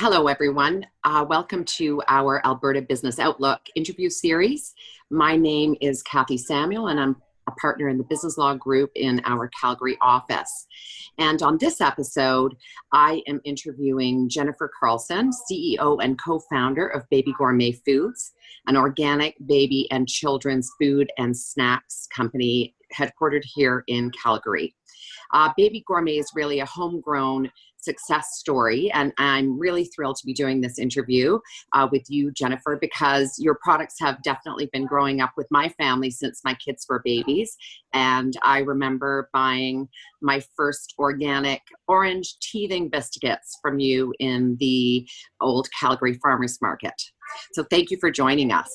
Hello, everyone. Welcome to our Alberta Business Outlook interview series. My name is Cathy Samuel, and I'm a partner in the Business Law Group in our Calgary office. And on this episode, I am interviewing Jennifer Carlson, CEO and co-founder of Baby Gourmet Foods, an organic baby and children's food and snacks company headquartered here in Calgary. Baby Gourmet is really a homegrown success story, and I'm really thrilled to be doing this interview with you, Jennifer, because your products have definitely been growing up with my family since my kids were babies. And I remember buying my first organic orange teething biscuits from you in the old Calgary Farmers Market. So thank you for joining us.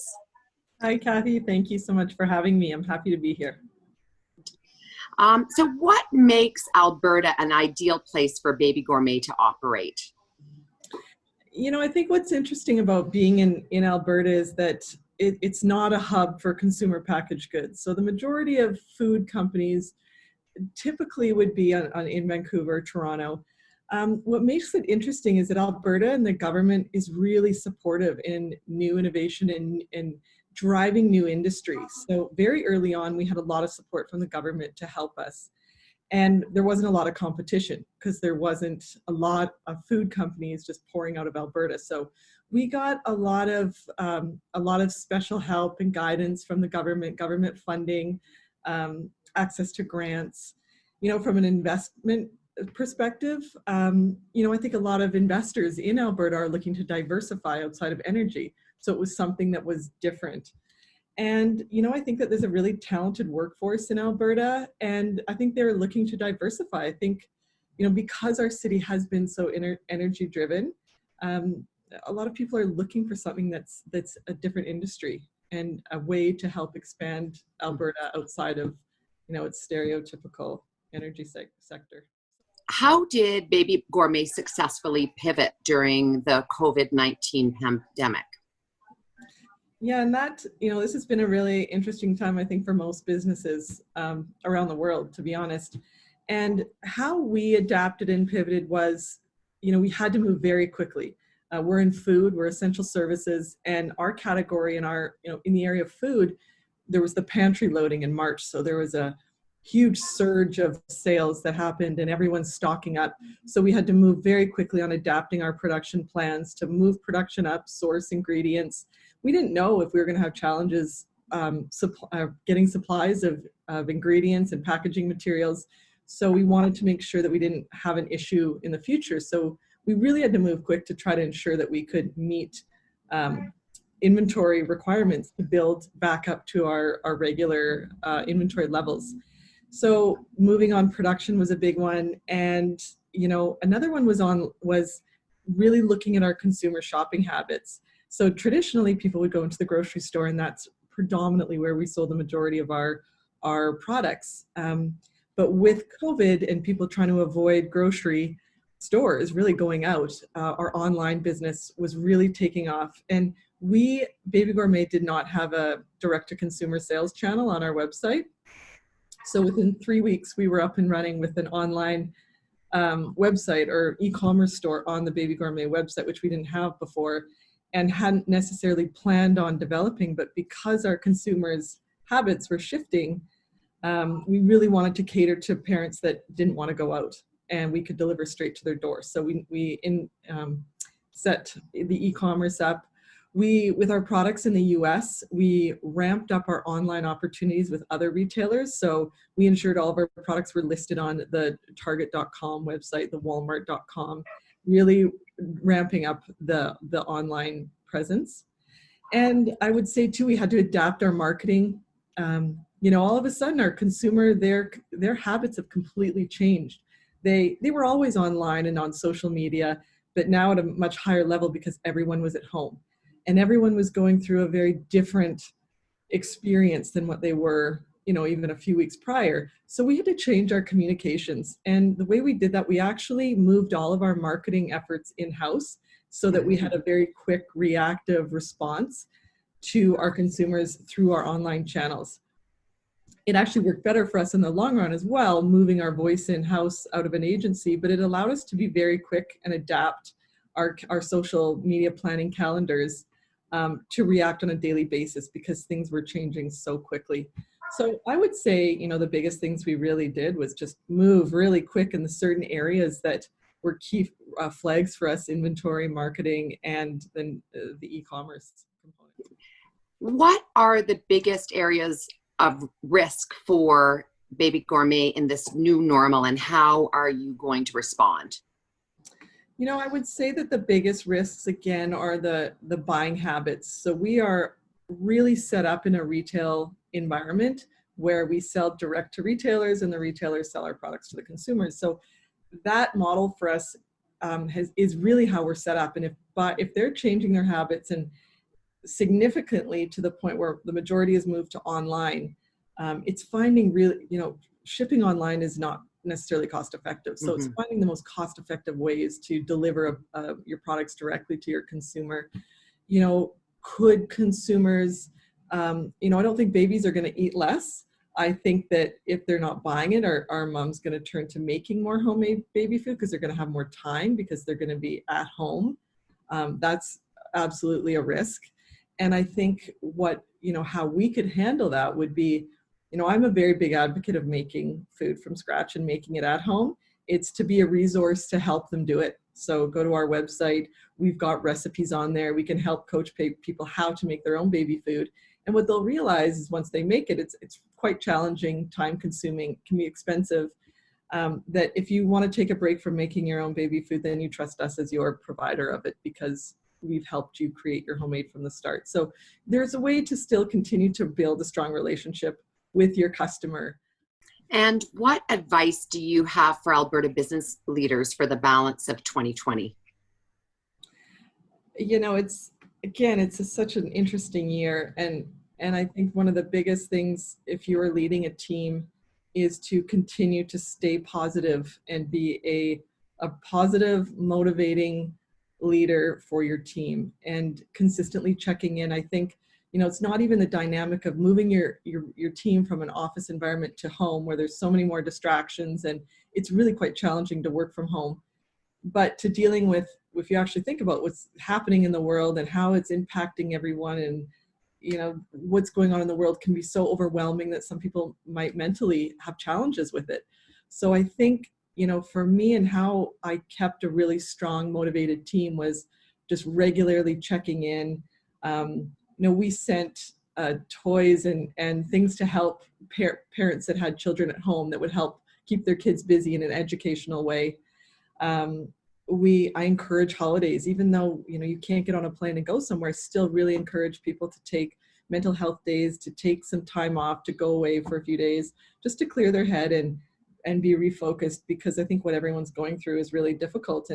Hi, Cathy. Thank you so much for having me. I'm happy to be here. So what makes Alberta an ideal place for Baby Gourmet to operate? You know, I think what's interesting about being in Alberta is that it's not a hub for consumer packaged goods. So the majority of food companies typically would be in Vancouver, Toronto. What makes it interesting is that Alberta and the government is really supportive in new innovation and driving new industries. So very early on, we had a lot of support from the government to help us. And there wasn't a lot of competition because there wasn't a lot of food companies just pouring out of Alberta. So we got a lot of special help and guidance from the government funding, access to grants. You know, from an investment perspective, I think a lot of investors in Alberta are looking to diversify outside of energy. So it was something that was different. And, I think that there's a really talented workforce in Alberta, and I think they're looking to diversify. I think, because our city has been so energy driven, a lot of people are looking for something that's a different industry and a way to help expand Alberta outside of, its stereotypical energy sector. How did Baby Gourmet successfully pivot during the COVID-19 pandemic? Yeah, and that, this has been a really interesting time, I think, for most businesses around the world, to be honest. And how we adapted and pivoted was, we had to move very quickly. We're in food, we're essential services, and our category in in the area of food, there was the pantry loading in March. So there was a huge surge of sales that happened and everyone's stocking up. So we had to move very quickly on adapting our production plans to move production up, source ingredients. We didn't know if we were going to have challenges getting supplies of ingredients and packaging materials. So we wanted to make sure that we didn't have an issue in the future. So we really had to move quick to try to ensure that we could meet inventory requirements to build back up to our regular inventory levels. So moving on production was a big one. And, another one was really looking at our consumer shopping habits. So traditionally people would go into the grocery store, and that's predominantly where we sold the majority of our products. But with COVID and people trying to avoid grocery stores really going out, our online business was really taking off. And Baby Gourmet, did not have a direct-to-consumer sales channel on our website. So within 3 weeks, we were up and running with an online website or e-commerce store on the Baby Gourmet website, which we didn't have before and hadn't necessarily planned on developing. But because our consumers' habits were shifting, we really wanted to cater to parents that didn't want to go out, and we could deliver straight to their door. So we set the e-commerce up. With our products in the US, we ramped up our online opportunities with other retailers. So we ensured all of our products were listed on the Target.com website, the Walmart.com, really ramping up the online presence. And I would say too, we had to adapt our marketing. All of a sudden our consumer, their habits have completely changed. They were always online and on social media, but now at a much higher level because everyone was at home. And everyone was going through a very different experience than what they were, even a few weeks prior. So we had to change our communications. And the way we did that, we actually moved all of our marketing efforts in-house so that we had a very quick reactive response to our consumers through our online channels. It actually worked better for us in the long run as well, moving our voice in-house out of an agency, but it allowed us to be very quick and adapt our social media planning calendars to react on a daily basis because things were changing so quickly. So I would say, the biggest things we really did was just move really quick in the certain areas that were key flags for us: inventory, marketing, and then the e-commerce component. What are the biggest areas of risk for Baby Gourmet in this new normal, and how are you going to respond? I would say that the biggest risks, again, are the buying habits. So we are really set up in a retail environment where we sell direct to retailers and the retailers sell our products to the consumers. So that model for us is really how we're set up. And if they're changing their habits and significantly to the point where the majority has moved to online, it's finding really, shipping online is not necessarily cost effective. So it's finding the most cost effective ways to deliver your products directly to your consumer. Could consumers, I don't think babies are going to eat less. I think that if they're not buying it, our mom's going to turn to making more homemade baby food because they're going to have more time because they're going to be at home. That's absolutely a risk. And I think how we could handle that would be, I'm a very big advocate of making food from scratch and making it at home. It's to be a resource to help them do it. So go to our website. We've got recipes on there. We can help coach people how to make their own baby food. And what they'll realize is once they make it, it's quite challenging, time consuming, can be expensive. That if you want to take a break from making your own baby food, then you trust us as your provider of it because we've helped you create your homemade from the start. So there's a way to still continue to build a strong relationship with your customer. And what advice do you have for Alberta business leaders for the balance of 2020? It's such an interesting year. And I think one of the biggest things, if you are leading a team, is to continue to stay positive and be a positive, motivating leader for your team and consistently checking in. I think, it's not even the dynamic of moving your team from an office environment to home where there's so many more distractions and it's really quite challenging to work from home. But to dealing with, if you actually think about what's happening in the world and how it's impacting everyone and, what's going on in the world can be so overwhelming that some people might mentally have challenges with it. So I think, for me and how I kept a really strong, motivated team was just regularly checking in. We sent toys and things to help parents that had children at home that would help keep their kids busy in an educational way. I encourage holidays, even though, you can't get on a plane and go somewhere, I still really encourage people to take mental health days, to take some time off, to go away for a few days, just to clear their head and be refocused, because I think what everyone's going through is really difficult.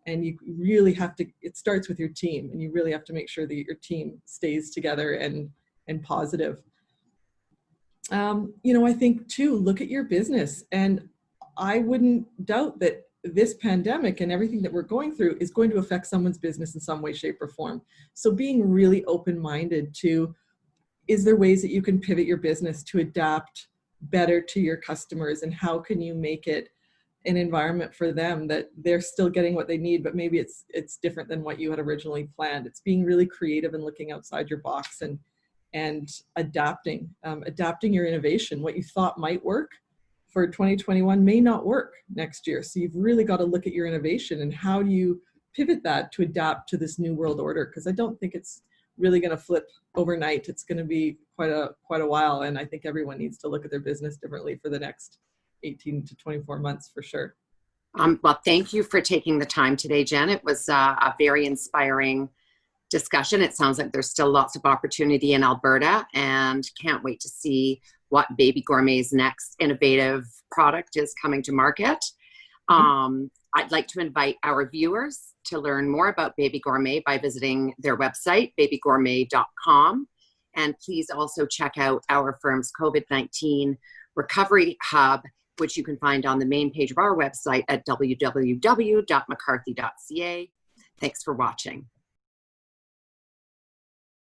And you really have to, it starts with your team, and you really have to make sure that your team stays together and positive. I think too, look at your business. And I wouldn't doubt that this pandemic and everything that we're going through is going to affect someone's business in some way, shape, or form. So being really open-minded to, is there ways that you can pivot your business to adapt better to your customers, and how can you make it an environment for them that they're still getting what they need, but maybe it's different than what you had originally planned. It's being really creative and looking outside your box and adapting your innovation. What you thought might work for 2021 may not work next year. So you've really got to look at your innovation and how do you pivot that to adapt to this new world order? Because I don't think it's really going to flip overnight. It's going to be quite a while. And I think everyone needs to look at their business differently for the next 18 to 24 months for sure. Well, thank you for taking the time today, Jen. It was a very inspiring discussion. It sounds like there's still lots of opportunity in Alberta, and can't wait to see what Baby Gourmet's next innovative product is coming to market. I'd like to invite our viewers to learn more about Baby Gourmet by visiting their website, babygourmet.com. And please also check out our firm's COVID-19 Recovery Hub, which you can find on the main page of our website at www.mccarthy.ca. Thanks for watching.